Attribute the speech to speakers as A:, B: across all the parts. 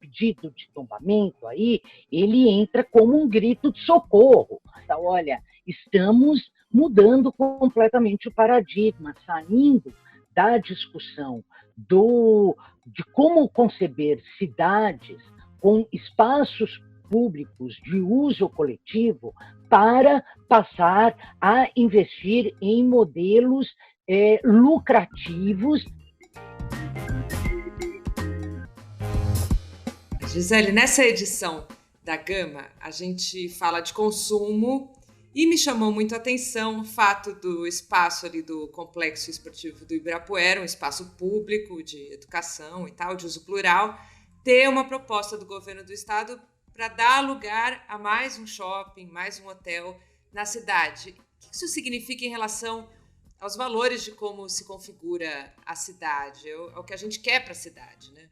A: pedido de tombamento aí, ele entra como um grito de socorro. Então, olha, estamos mudando completamente o paradigma, saindo da discussão de como conceber cidades com espaços públicos de uso coletivo para passar a investir em modelos lucrativos.
B: Gisele, nessa edição da Gama, a gente fala de consumo e me chamou muito a atenção o fato do espaço ali do Complexo Esportivo do Ibirapuera, um espaço público de educação e tal, de uso plural, ter uma proposta do governo do estado para dar lugar a mais um shopping, mais um hotel na cidade. O que isso significa em relação aos valores de como se configura a cidade? É o que a gente quer para a cidade, né?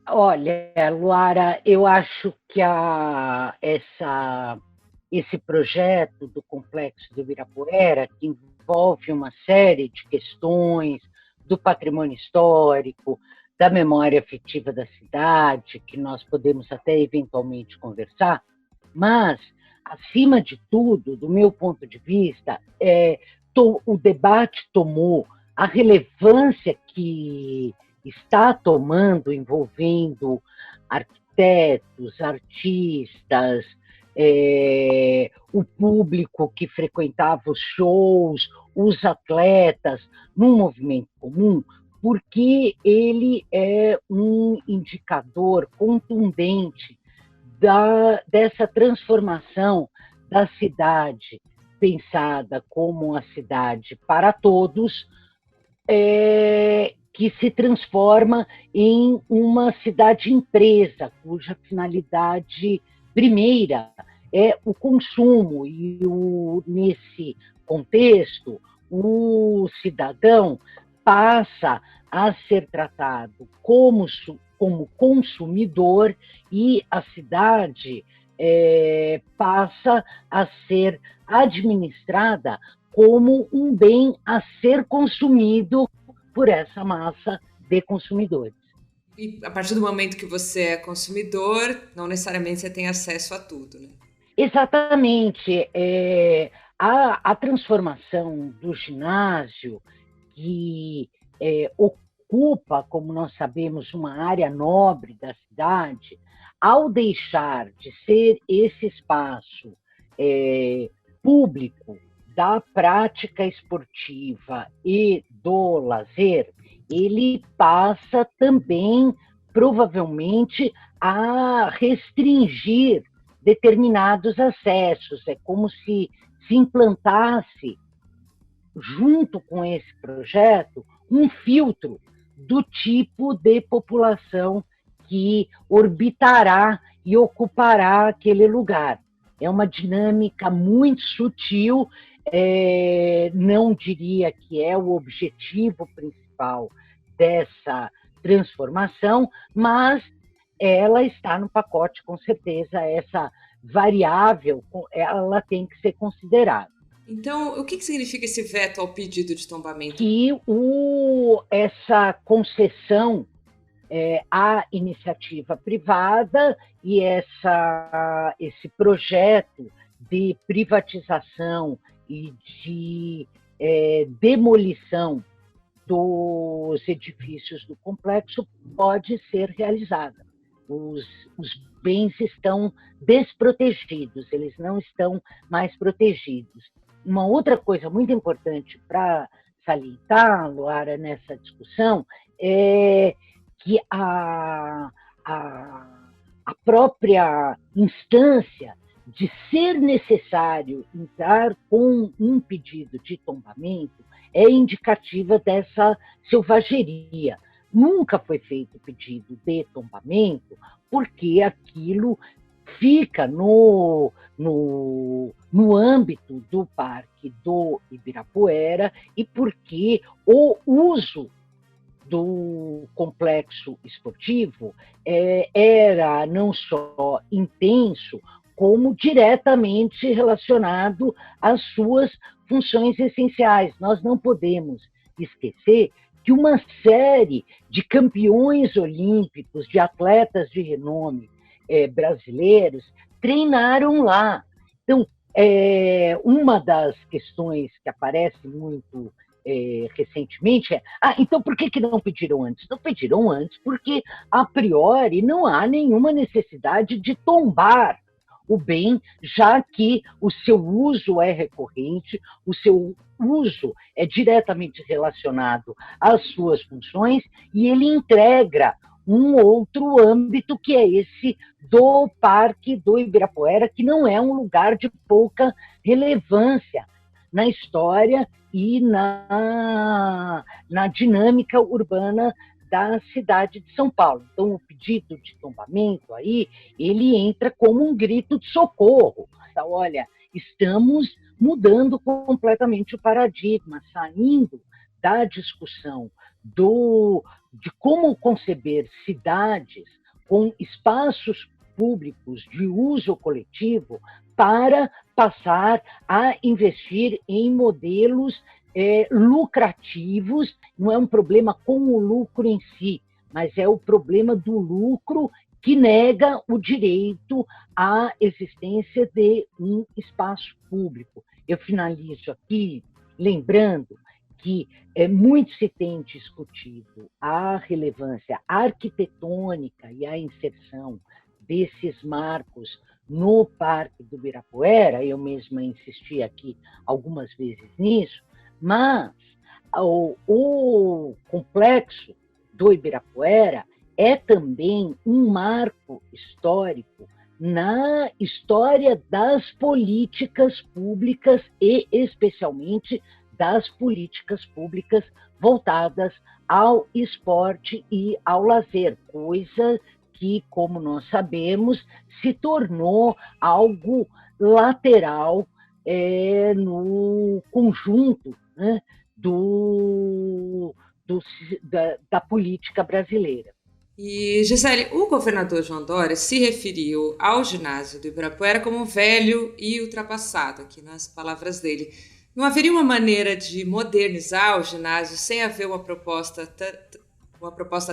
A: Olha, Luara, eu acho que esse projeto do Complexo do Ibirapuera, que envolve uma série de questões do patrimônio histórico, da memória afetiva da cidade, que nós podemos até eventualmente conversar, mas, acima de tudo, do meu ponto de vista, o debate tomou a relevância que está tomando, envolvendo arquitetos, artistas, o público que frequentava os shows, os atletas, num movimento comum, porque ele é um indicador contundente dessa transformação da cidade pensada como uma cidade para todos, que se transforma em uma cidade-empresa, cuja finalidade primeira é o consumo. E nesse contexto, o cidadão passa a ser tratado como consumidor e a cidade passa a ser administrada como um bem a ser consumido por essa massa de consumidores.
B: E a partir do momento que você é consumidor, não necessariamente você tem acesso a tudo, né?
A: Exatamente. A transformação do ginásio, que ocupa, como nós sabemos, uma área nobre da cidade, ao deixar de ser esse espaço público da prática esportiva e do lazer, ele passa também, provavelmente, a restringir determinados acessos. É como se implantasse, junto com esse projeto, um filtro do tipo de população que orbitará e ocupará aquele lugar. É uma dinâmica muito sutil, não diria que é o objetivo principal dessa transformação, mas ela está no pacote, com certeza, essa variável, ela tem que ser considerada.
B: Então, o que significa esse veto ao pedido de tombamento?
A: Que essa concessão à iniciativa privada e esse projeto de privatização e de demolição dos edifícios do complexo pode ser realizada. Os bens estão desprotegidos, eles não estão mais protegidos. Uma outra coisa muito importante para salientar, Luara, nessa discussão, é que a própria instância de ser necessário entrar com um pedido de tombamento é indicativa dessa selvageria. Nunca foi feito pedido de tombamento porque aquilo fica no âmbito do Parque do Ibirapuera e porque o uso do complexo esportivo era não só intenso, como diretamente relacionado às suas funções essenciais. Nós não podemos esquecer que uma série de campeões olímpicos, de atletas de renome brasileiros, treinaram lá. Então, uma das questões que aparece muito recentemente então por que não pediram antes? Não pediram antes porque, a priori, não há nenhuma necessidade de tombar o bem, já que o seu uso é recorrente, o seu uso é diretamente relacionado às suas funções e ele integra um outro âmbito, que é esse do Parque do Ibirapuera, que não é um lugar de pouca relevância na história e na dinâmica urbana da cidade de São Paulo. Então, o pedido de tombamento aí, ele entra como um grito de socorro. Então, olha, estamos mudando completamente o paradigma, saindo da discussão de como conceber cidades com espaços públicos de uso coletivo para passar a investir em modelos lucrativos. Não é um problema com o lucro em si, mas é o problema do lucro que nega o direito à existência de um espaço público. Eu finalizo aqui lembrando que muito se tem discutido a relevância arquitetônica e a inserção desses marcos no Parque do Ibirapuera. Eu mesma insisti aqui algumas vezes nisso, mas o complexo do Ibirapuera é também um marco histórico na história das políticas públicas e, especialmente, das políticas públicas voltadas ao esporte e ao lazer, coisa que, como nós sabemos, se tornou algo lateral no conjunto, né, da política brasileira.
B: E, Gisele, o governador João Dória se referiu ao ginásio do Ibirapuera como velho e ultrapassado, aqui nas palavras dele. Não haveria uma maneira de modernizar o ginásio sem haver uma proposta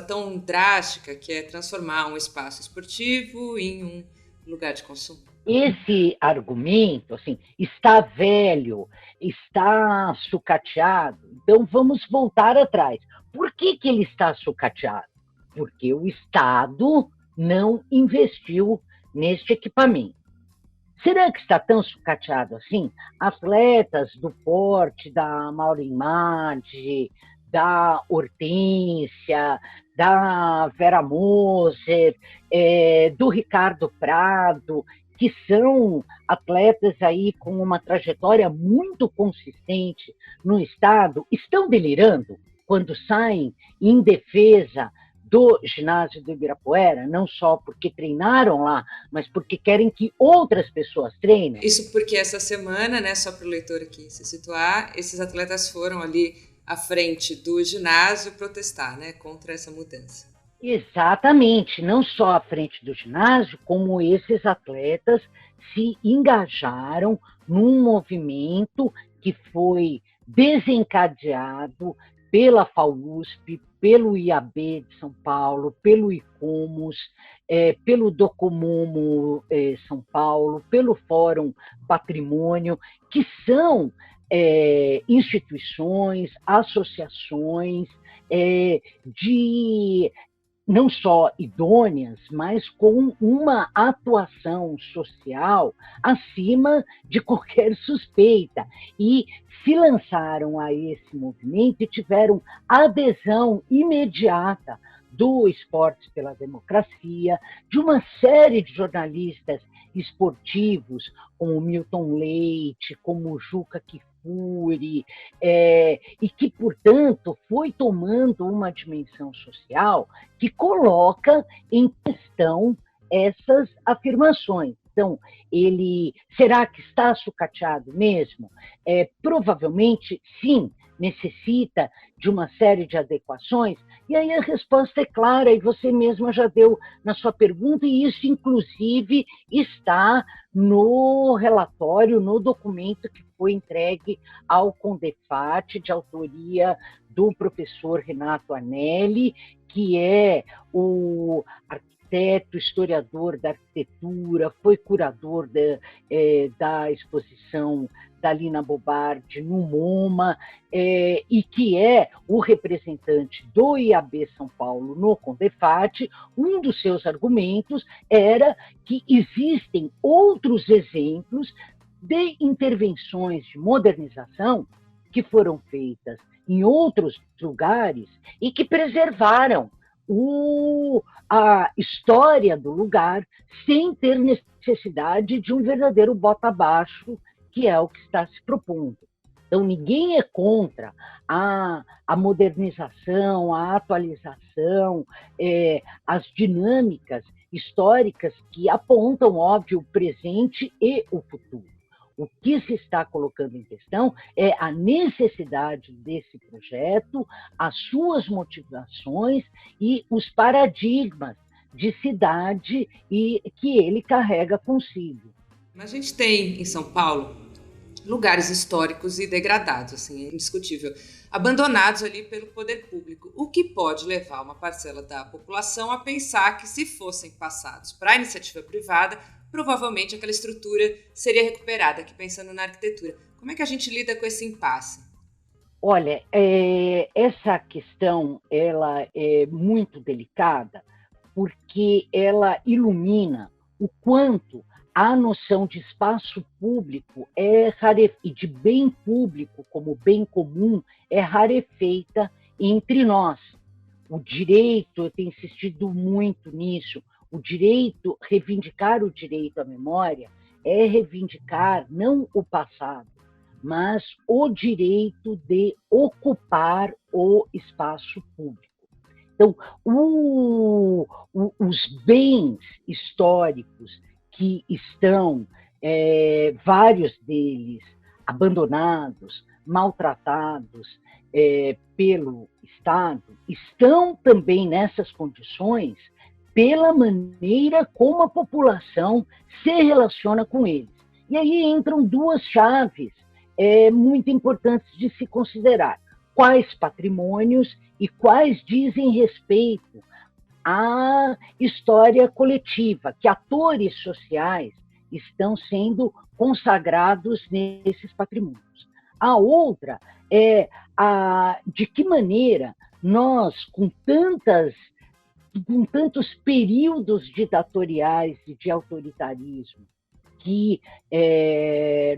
B: tão drástica, que é transformar um espaço esportivo em um lugar de consumo?
A: Esse argumento, assim, está velho, está sucateado, então vamos voltar atrás. Por que ele está sucateado? Porque o Estado não investiu neste equipamento. Será que está tão sucateado assim? Atletas do porte da Maureen Maggi, da Hortência, da Vera Moser, do Ricardo Prado, que são atletas aí com uma trajetória muito consistente no Estado, estão delirando quando saem em defesa do ginásio do Ibirapuera, não só porque treinaram lá, mas porque querem que outras pessoas treinem.
B: Isso porque essa semana, né, só para o leitor aqui se situar, esses atletas foram ali à frente do ginásio protestar, né, contra essa mudança.
A: Exatamente, não só à frente do ginásio, como esses atletas se engajaram num movimento que foi desencadeado pela FAUSP, pelo IAB de São Paulo, pelo ICOMOS, pelo Docomomo São Paulo, pelo Fórum Patrimônio, que são instituições, associações de não só idôneas, mas com uma atuação social acima de qualquer suspeita. E se lançaram a esse movimento e tiveram adesão imediata do Esportes pela Democracia, de uma série de jornalistas esportivos, como Milton Leite, como Juca Kfouri, e que, portanto, foi tomando uma dimensão social que coloca em questão essas afirmações. Então, será que está sucateado mesmo? Provavelmente, sim, necessita de uma série de adequações, e aí a resposta é clara, e você mesma já deu na sua pergunta, e isso, inclusive, está no relatório, no documento que foi entregue ao CONDEFAT, de autoria do professor Renato Anelli, que é o arquiteto, historiador da arquitetura, foi curador da exposição da Lina Bobardi no MoMA, e que é o representante do IAB São Paulo no CONDEFAT. Um dos seus argumentos era que existem outros exemplos de intervenções de modernização que foram feitas em outros lugares e que preservaram a história do lugar sem ter necessidade de um verdadeiro bota abaixo, que é o que está se propondo. Então, ninguém é contra a modernização, a atualização, as dinâmicas históricas que apontam, óbvio, o presente e o futuro. O que se está colocando em questão é a necessidade desse projeto, as suas motivações e os paradigmas de cidade que ele carrega consigo.
B: A gente tem em São Paulo lugares históricos e degradados, assim, é indiscutível, abandonados ali pelo poder público, o que pode levar uma parcela da população a pensar que, se fossem passados para a iniciativa privada, provavelmente aquela estrutura seria recuperada, aqui pensando na arquitetura. Como é que a gente lida com esse impasse?
A: Olha, essa questão ela é muito delicada, porque ela ilumina o quanto a noção de espaço público e de bem público como bem comum é rarefeita entre nós. O direito, eu tenho insistido muito nisso, reivindicar o direito à memória é reivindicar não o passado, mas o direito de ocupar o espaço público. Então, os bens históricos que estão, vários deles, abandonados, maltratados pelo Estado, estão também nessas condições pela maneira como a população se relaciona com eles. E aí entram duas chaves muito importantes de se considerar. Quais patrimônios e quais dizem respeito à história coletiva, que atores sociais estão sendo consagrados nesses patrimônios. A outra é de que maneira nós, com tantos períodos ditatoriais e de autoritarismo que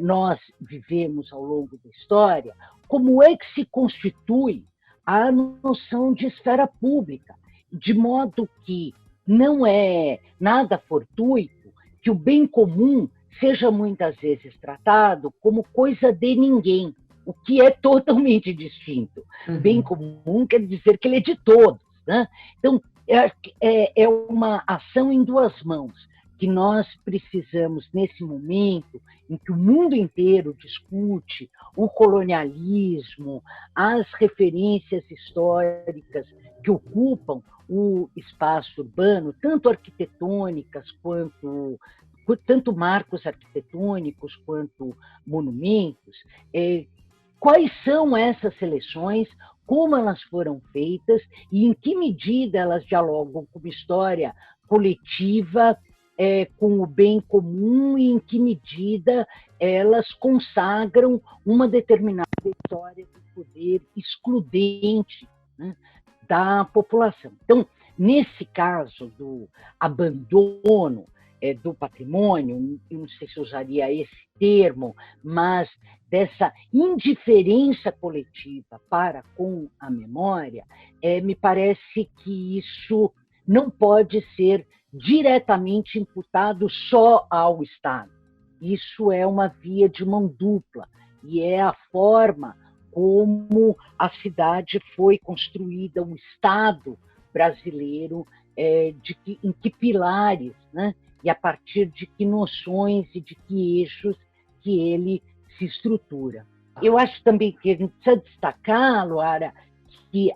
A: nós vivemos ao longo da história, como é que se constitui a noção de esfera pública, de modo que não é nada fortuito que o bem comum seja muitas vezes tratado como coisa de ninguém, o que é totalmente distinto. Uhum. Bem comum quer dizer que ele é de todos, né? Então, é uma ação em duas mãos, que nós precisamos, nesse momento em que o mundo inteiro discute o colonialismo, as referências históricas que ocupam o espaço urbano, tanto arquitetônicas tanto marcos arquitetônicos quanto monumentos, quais são essas seleções, como elas foram feitas e em que medida elas dialogam com uma história coletiva, com o bem comum, e em que medida elas consagram uma determinada história de poder excludente, né, da população. Então, nesse caso do abandono do patrimônio, eu não sei se eu usaria esse termo, mas dessa indiferença coletiva para com a memória, me parece que isso não pode ser diretamente imputado só ao Estado. Isso é uma via de mão dupla, e é a forma como a cidade foi construída, o Estado brasileiro, em que pilares, né? E a partir de que noções e de que eixos que ele se estrutura. Eu acho também que a gente precisa destacar, Luara, que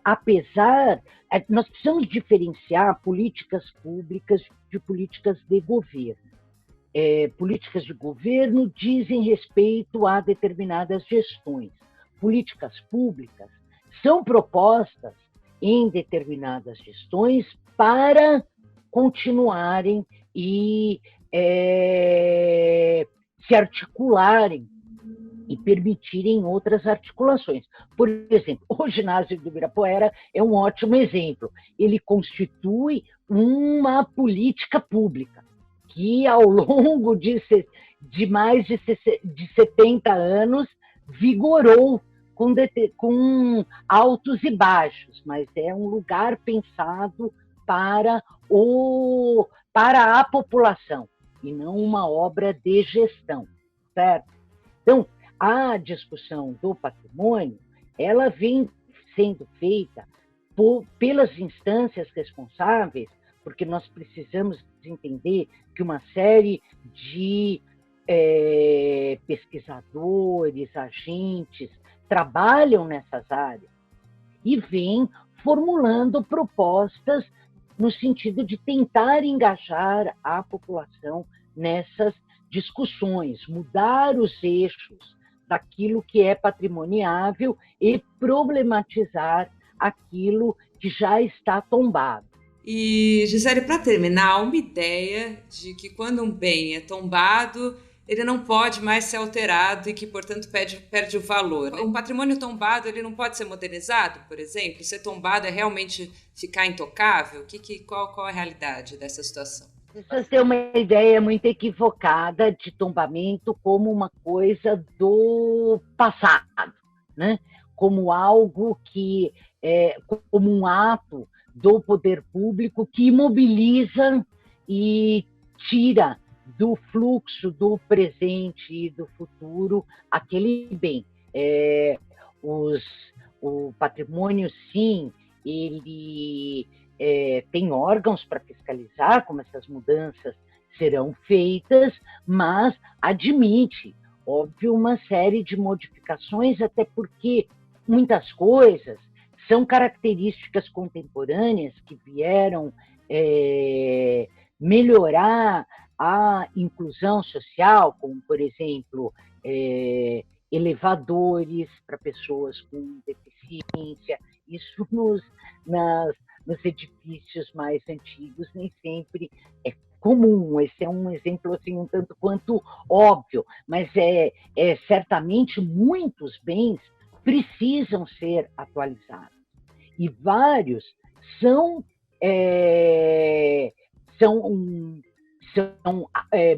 A: nós precisamos diferenciar políticas públicas de políticas de governo. Políticas de governo dizem respeito a determinadas gestões. Políticas públicas são propostas em determinadas gestões para continuarem e se articularem e permitirem outras articulações. Por exemplo, o ginásio do Ibirapuera é um ótimo exemplo. Ele constitui uma política pública que, ao longo de mais de 70 anos, vigorou com altos e baixos, mas é um lugar pensado para a população e não uma obra de gestão, certo? Então, a discussão do patrimônio, ela vem sendo feita pelas instâncias responsáveis, porque nós precisamos entender que uma série de pesquisadores, agentes, trabalham nessas áreas e vêm formulando propostas no sentido de tentar engajar a população nessas discussões, mudar os eixos daquilo que é patrimoniável e problematizar aquilo que já está tombado.
B: E, Gisele, para terminar, uma ideia de que quando um bem é tombado, ele não pode mais ser alterado e que, portanto, perde o valor. Um patrimônio tombado, ele não pode ser modernizado, por exemplo? Ser tombado é realmente ficar intocável? Qual a realidade dessa situação?
A: Você tem uma ideia muito equivocada de tombamento como uma coisa do passado, né? Como algo que como um ato do poder público que imobiliza e tira do fluxo do presente e do futuro aquele bem. O patrimônio, sim, ele tem órgãos para fiscalizar como essas mudanças serão feitas, mas admite, óbvio, uma série de modificações, até porque muitas coisas são características contemporâneas que vieram melhorar a inclusão social, como, por exemplo, elevadores para pessoas com deficiência. Isso nos edifícios mais antigos nem sempre é comum. Esse é um exemplo assim, um tanto quanto óbvio, mas certamente muitos bens precisam ser atualizados. E vários são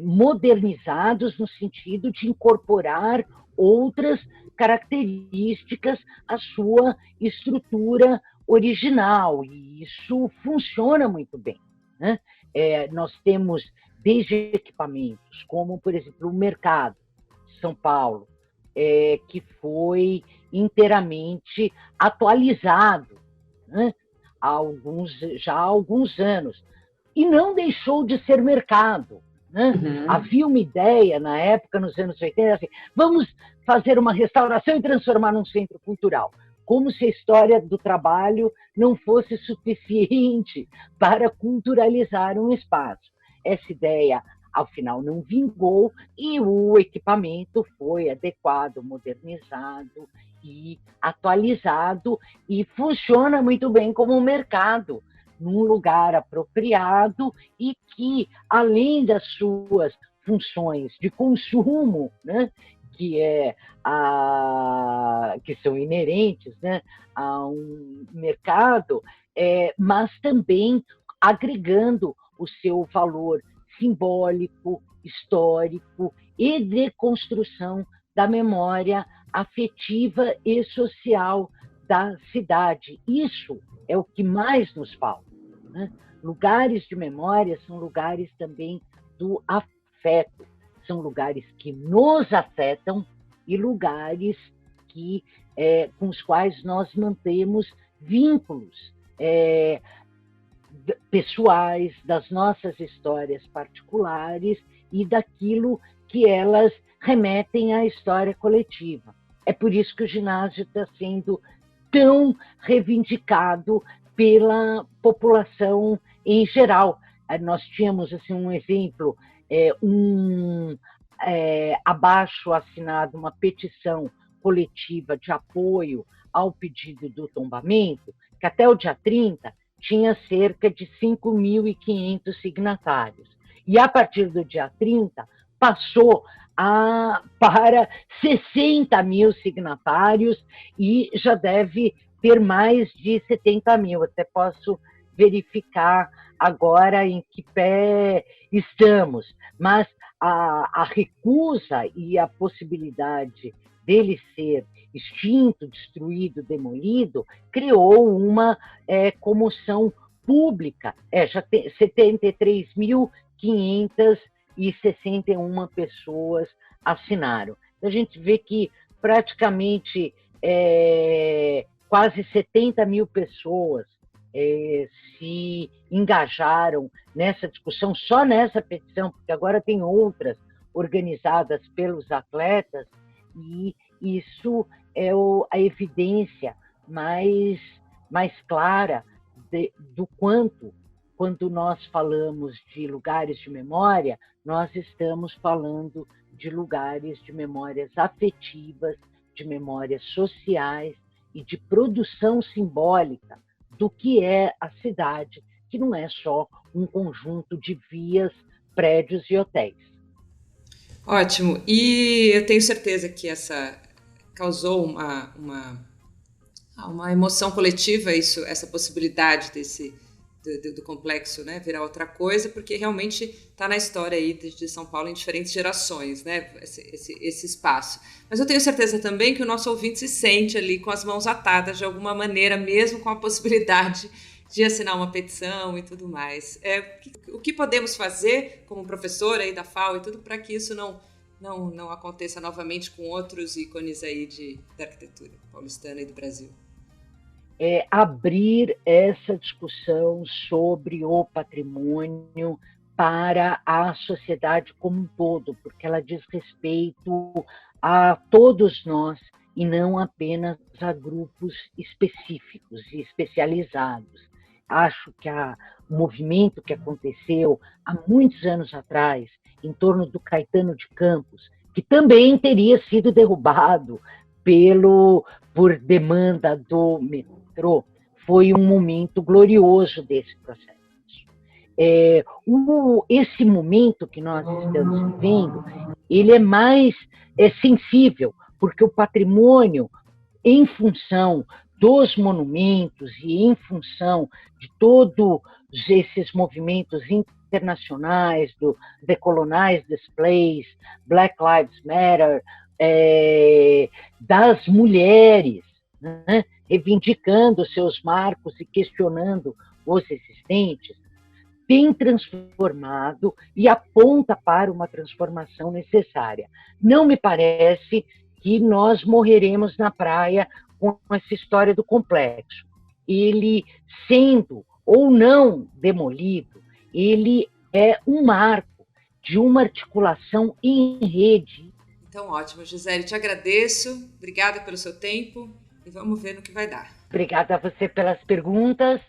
A: modernizados no sentido de incorporar outras características à sua estrutura original, e isso funciona muito bem, né? Nós temos desde equipamentos, como, por exemplo, o mercado de São Paulo, que foi inteiramente atualizado, né? Já há alguns anos, e não deixou de ser mercado, né? Uhum. Havia uma ideia, na época, nos anos 80, assim, vamos fazer uma restauração e transformar num centro cultural, como se a história do trabalho não fosse suficiente para culturalizar um espaço. Essa ideia, ao final, não vingou e o equipamento foi adequado, modernizado e atualizado e funciona muito bem como um mercado, num lugar apropriado e que, além das suas funções de consumo, né, que são inerentes, né, a um mercado, mas também agregando o seu valor simbólico, histórico e de construção da memória afetiva e social da cidade. Isso é o que mais nos falta, né? Lugares de memória são lugares também do afeto, são lugares que nos afetam e lugares com os quais nós mantemos vínculos pessoais, das nossas histórias particulares e daquilo que elas remetem à história coletiva. É por isso que o ginásio está sendo tão reivindicado pela população em geral. Nós tínhamos assim, um exemplo, abaixo assinado uma petição coletiva de apoio ao pedido do tombamento, que até o dia 30 tinha cerca de 5.500 signatários. E a partir do dia 30 passou para 60 mil signatários e já deve ter mais de 70 mil. Até posso verificar agora em que pé estamos. Mas a recusa e a possibilidade dele ser extinto, destruído, demolido, criou uma comoção pública. Já tem 73.561 pessoas assinaram. A gente vê que praticamente quase 70 mil pessoas se engajaram nessa discussão, só nessa petição, porque agora tem outras organizadas pelos atletas, e isso é a evidência mais clara do quanto, quando nós falamos de lugares de memória, nós estamos falando de lugares de memórias afetivas, de memórias sociais e de produção simbólica do que é a cidade, que não é só um conjunto de vias, prédios e hotéis.
B: Ótimo. E eu tenho certeza que essa causou uma emoção coletiva, essa possibilidade do complexo, né, virar outra coisa, porque realmente está na história aí de São Paulo em diferentes gerações, né, esse espaço. Mas eu tenho certeza também que o nosso ouvinte se sente ali com as mãos atadas de alguma maneira, mesmo com a possibilidade de assinar uma petição e tudo mais. O que podemos fazer como professora aí da FAO e tudo para que isso não aconteça novamente com outros ícones aí da arquitetura paulistana e do Brasil?
A: Abrir essa discussão sobre o patrimônio para a sociedade como um todo, porque ela diz respeito a todos nós e não apenas a grupos específicos e especializados. Acho que o movimento que aconteceu há muitos anos atrás, em torno do Caetano de Campos, que também teria sido derrubado por demanda do metrô, foi um momento glorioso desse processo. Esse momento que nós estamos vivendo, ele é mais sensível, porque o patrimônio, em função dos monumentos e em função de todos esses movimentos internacionais, do Decolonize Displays, Black Lives Matter, das mulheres, né, reivindicando seus marcos e questionando os existentes, tem transformado e aponta para uma transformação necessária. Não me parece que nós morreremos na praia com essa história do complexo. Ele, sendo ou não demolido, ele é um marco de uma articulação em rede.
B: Então, ótimo, Gisele, te agradeço, obrigada pelo seu tempo e vamos ver no que vai dar.
A: Obrigada a você pelas perguntas.